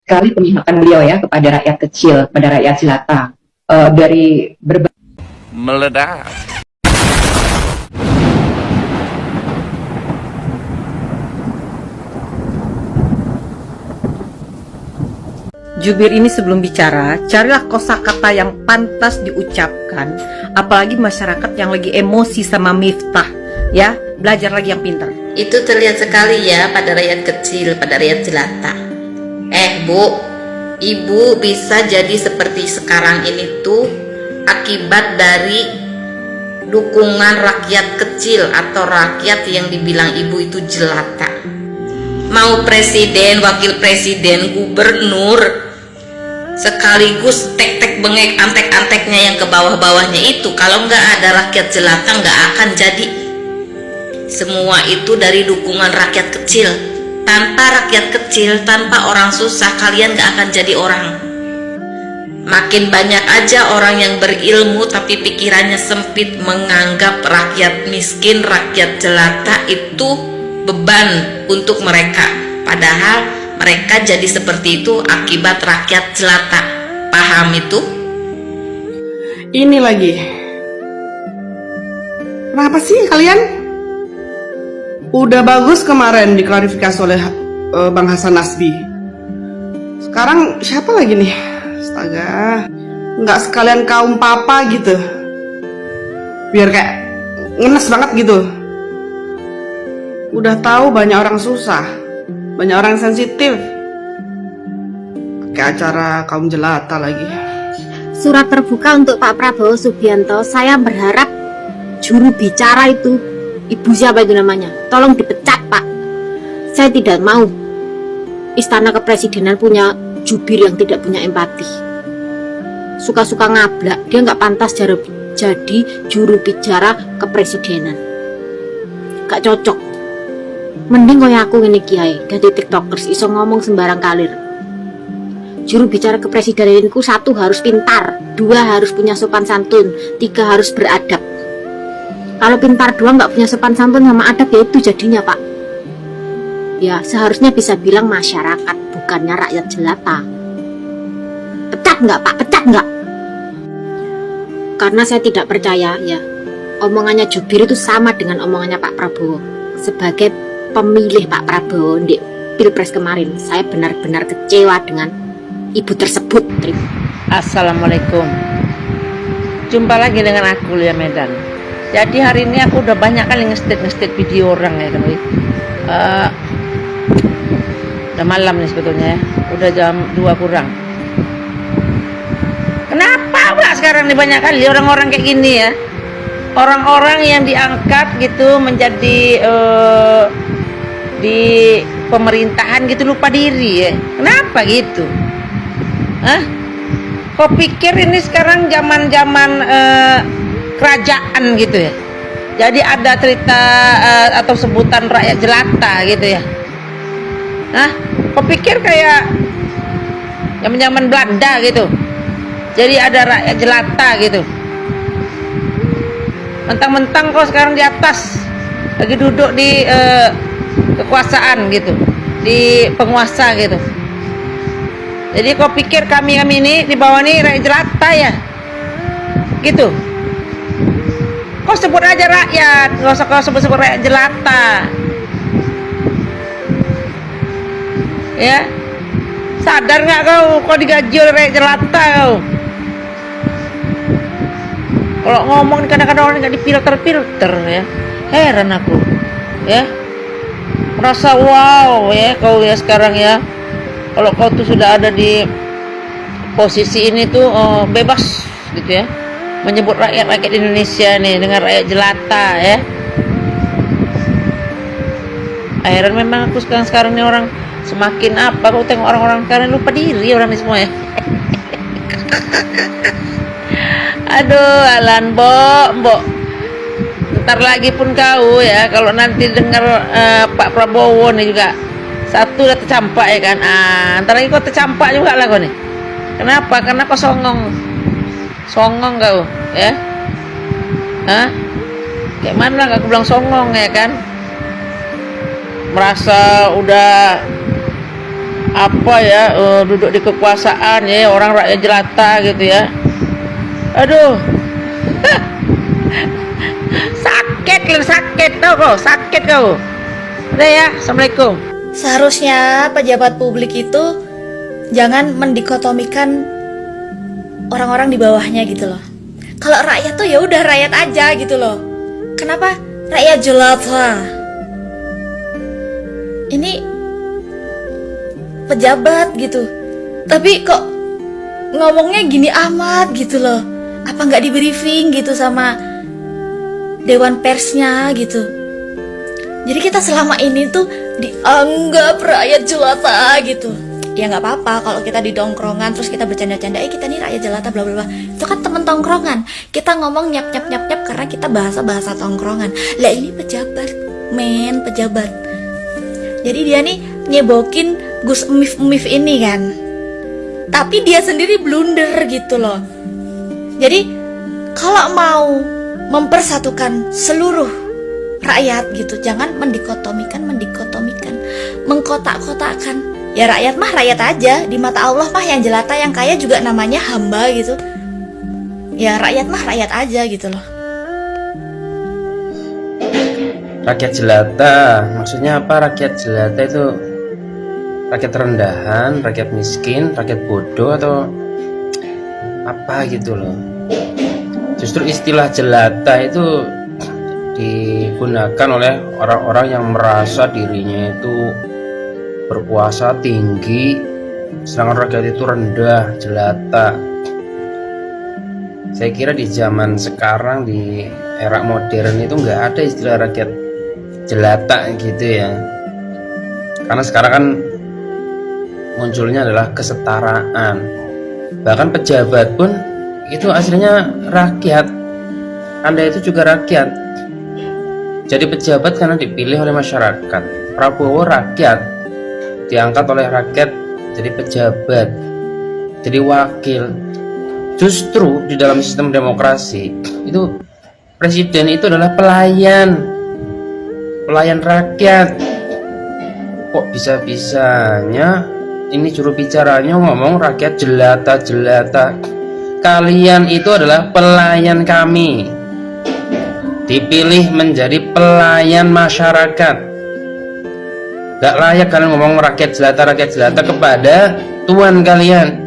sekali pemihakan beliau ya kepada rakyat kecil, pada rakyat jelata dari berbagai meledak. Jubir ini sebelum bicara, carilah kosakata yang pantas diucapkan, apalagi masyarakat yang lagi emosi sama Miftah, ya, belajar lagi yang pintar. Itu terlihat sekali ya pada rakyat kecil, pada rakyat jelata. Bu, ibu bisa jadi seperti sekarang ini tuh akibat dari dukungan rakyat kecil atau rakyat yang dibilang ibu itu jelata. Mau presiden, wakil presiden, gubernur, sekaligus tek-tek bengek antek-anteknya yang ke bawah-bawahnya itu, kalau nggak ada rakyat jelata nggak akan jadi. Semua itu dari dukungan rakyat kecil. Tanpa rakyat kecil, tanpa orang susah, kalian nggak akan jadi orang. Makin banyak aja orang yang berilmu tapi pikirannya sempit, menganggap rakyat miskin, rakyat jelata itu beban untuk mereka, padahal mereka jadi seperti itu akibat rakyat jelata. Paham itu? Ini lagi. Kenapa sih kalian? Udah bagus kemarin diklarifikasi oleh Bang Hasan Nasbi. Sekarang siapa lagi nih? Astaga, nggak sekalian kaum papa gitu, biar kayak ngenes banget gitu. Udah tahu banyak orang susah, banyak orang sensitif, kayak acara kaum jelata lagi. Surat terbuka untuk Pak Prabowo Subianto. Saya berharap juru bicara itu, ibu siapa itu namanya, tolong dipecat Pak. Saya tidak mau istana kepresidenan punya jubir yang tidak punya empati, suka-suka ngablak. Dia nggak pantas jadi juru bicara kepresidenan, gak cocok. Mending kaya aku ini kiai jadi tiktokers iso ngomong sembarang kalir. Juru bicara kepresidenan itu 1 harus pintar, 2 harus punya sopan santun, 3 harus beradab. Kalau pintar 2 nggak punya sopan santun sama adab, ya itu jadinya Pak. Ya seharusnya bisa bilang masyarakat, bukannya rakyat jelata. Pecat nggak Pak? Pecat nggak? Karena saya tidak percaya ya omongannya jubir itu sama dengan omongannya Pak Prabowo. Sebagai pemilih Pak Prabowo di Pilpres kemarin, saya benar-benar kecewa dengan ibu tersebut. Assalamualaikum. Jumpa lagi dengan aku, Lia Medan. Jadi hari ini aku udah banyak kali nge-state video orang ya kan. Udah malam nih sebetulnya ya. Udah jam 2 kurang. Kenapa pula sekarang nih banyak kali orang-orang kayak gini ya? Orang-orang yang diangkat gitu menjadi di pemerintahan gitu lupa diri ya. Kenapa gitu? Kok pikir ini sekarang zaman-zaman kerajaan gitu ya? Jadi ada cerita atau sebutan rakyat jelata gitu ya? Kok pikir kayak zaman-zaman Belanda gitu? Jadi ada rakyat jelata gitu? Mentang-mentang kok sekarang di atas lagi duduk di kekuasaan gitu, di penguasa gitu. Jadi kau pikir kami ini di bawah ini rakyat jelata ya? Gitu. Kau sebut aja rakyat, nggak usah kau sebut rakyat jelata. Ya, sadar nggak kau digaji oleh rakyat jelata kau? Kalau ngomong kadang-kadang orang nggak difilter ya, heran aku ya. Merasa wow ya kau ya sekarang ya. Kalau kau tuh sudah ada di posisi ini tuh bebas gitu ya, menyebut rakyat Indonesia nih dengan rakyat jelata ya. Heran memang aku sekarang ini orang semakin apa, aku tengok orang-orang sekarang lupa diri orang ini semua ya. Aduh, alan mbok. Ntar lagi pun kau ya, kalau nanti dengar Pak Prabowo nih juga satu udah tercampak ya kan. Ntar lagi kau tercampak juga lah kau nih. Kenapa? Karena kau songong kau ya. Kayak mana aku bilang songong ya kan. Merasa udah apa ya, duduk di kekuasaan ya, orang rakyat jelata gitu ya. Aduh. sakit tau kau, sakit kau. Udah ya, assalamualaikum. Seharusnya pejabat publik itu jangan mendikotomikan orang-orang di bawahnya gitu loh. Kalau rakyat tuh ya udah rakyat aja gitu loh. Kenapa rakyat jelata? Ini pejabat gitu, tapi kok ngomongnya gini amat gitu loh. Apa nggak di briefing gitu sama dewan persnya gitu? Jadi kita selama ini tuh dianggap rakyat jelata gitu. Ya nggak apa-apa kalau kita di dongkrongan terus kita bercanda-canda, kita nih rakyat jelata bla bla bla. Itu kan temen tongkrongan. Kita ngomong nyap karena kita bahasa tongkrongan. Lah ini pejabat, pejabat. Jadi dia nih nyebokin Gus Emif ini kan. Tapi dia sendiri blunder gitu loh. Jadi kalau mau mempersatukan seluruh rakyat gitu, jangan mendikotomikan, mengkotak-kotakan. Ya rakyat mah rakyat aja, di mata Allah mah yang jelata yang kaya juga namanya hamba gitu. Ya rakyat mah rakyat aja gitu loh. Rakyat jelata, maksudnya apa? Rakyat jelata itu rakyat rendahan, rakyat miskin, rakyat bodoh, atau apa gitu loh. Justru istilah jelata itu digunakan oleh orang-orang yang merasa dirinya itu berkuasa tinggi, sedangkan rakyat itu rendah, jelata. Saya kira di zaman sekarang, di era modern itu nggak ada istilah rakyat jelata gitu ya, karena sekarang kan munculnya adalah kesetaraan. Bahkan pejabat pun itu aslinya rakyat, Anda itu juga rakyat. Jadi pejabat karena dipilih oleh masyarakat. Prabowo rakyat, diangkat oleh rakyat jadi pejabat, jadi wakil. Justru di dalam sistem demokrasi itu presiden itu adalah pelayan rakyat. Kok bisa-bisanya ini juru bicaranya ngomong rakyat jelata. Kalian itu adalah pelayan kami, dipilih menjadi pelayan masyarakat. Gak layak kalian ngomong rakyat jelata kepada tuan kalian.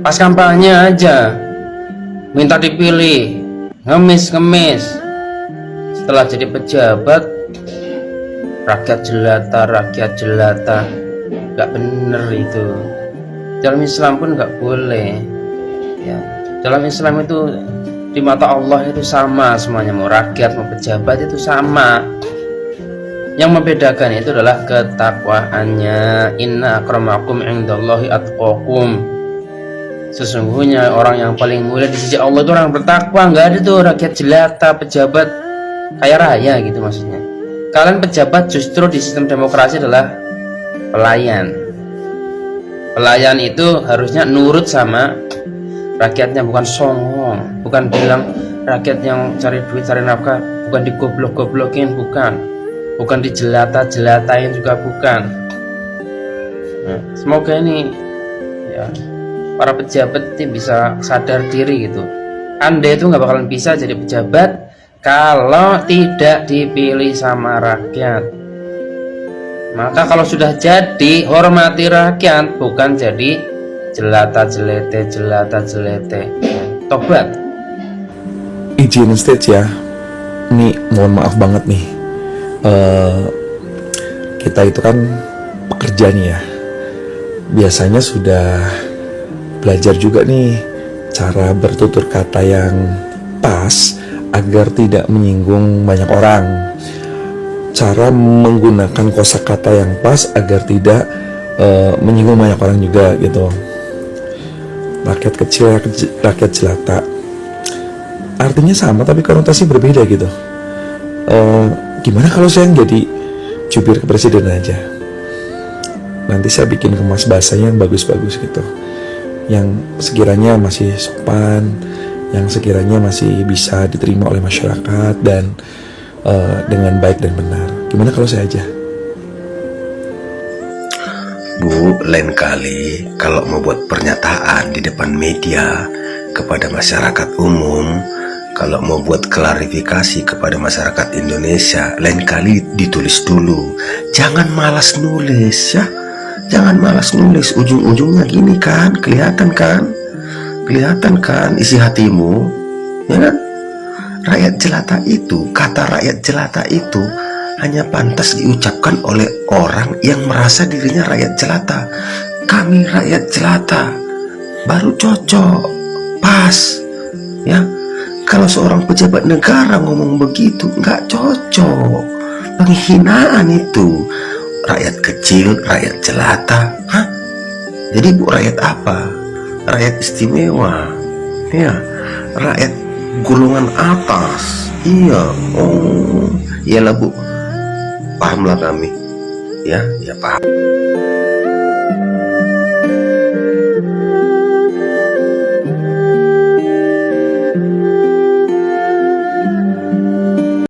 Pas kampanye aja minta dipilih, ngemis. Setelah jadi pejabat, rakyat jelata. Gak bener itu. Dalam Islam pun gak boleh ya. Dalam Islam itu di mata Allah itu sama semuanya, mau rakyat mau pejabat itu sama. Yang membedakan itu adalah ketakwaannya. Inna akramakum indallahi atqakum. Sesungguhnya orang yang paling mulia di sisi Allah itu orang bertakwa. Nggak ada tuh rakyat jelata, pejabat kaya raya gitu maksudnya. Kalian pejabat justru di sistem demokrasi adalah pelayan. Pelayan itu harusnya nurut sama rakyatnya, bukan songong, bukan bilang rakyat yang cari duit, cari nafkah, bukan digoblok-goblokin, bukan dijelata-jelatain juga bukan. Nah, semoga ini ya para pejabat ini bisa sadar diri gitu. Anda itu nggak bakalan bisa jadi pejabat kalau tidak dipilih sama rakyat. Maka kalau sudah jadi, hormati rakyat, bukan jadi jelata-jelete. Tobat. Izin stage ya, ini mohon maaf banget nih, kita itu kan pekerja nih ya, biasanya sudah belajar juga nih cara bertutur kata yang pas agar tidak menyinggung banyak orang, cara menggunakan kosakata yang pas agar tidak menyinggung banyak orang juga gitu. Rakyat kecil, rakyat jelata, artinya sama tapi konotasi berbeda gitu. Gimana kalau saya jadi jubir kepresidenan aja? Nanti saya bikin kemas bahasanya yang bagus-bagus gitu, yang sekiranya masih sopan, yang sekiranya masih bisa diterima oleh masyarakat dan dengan baik dan benar. Gimana kalau saya aja? Bu, lain kali kalau mau buat pernyataan di depan media kepada masyarakat umum, kalau mau buat klarifikasi kepada masyarakat Indonesia, lain kali ditulis dulu. Jangan malas nulis ya. Jangan malas nulis, ujung-ujungnya gini kan, kelihatan kan? Kelihatan kan isi hatimu, ya kan? Rakyat jelata itu, kata rakyat jelata itu hanya pantas diucapkan oleh orang yang merasa dirinya rakyat jelata. Kami rakyat jelata, baru cocok, pas, ya. Kalau seorang pejabat negara ngomong begitu, nggak cocok, penghinaan itu. Rakyat kecil, rakyat jelata, hah? Jadi Bu, rakyat apa? Rakyat istimewa, ya, rakyat golongan atas, iya, oh, iyalah Bu. Pahamlah kami, ya paham.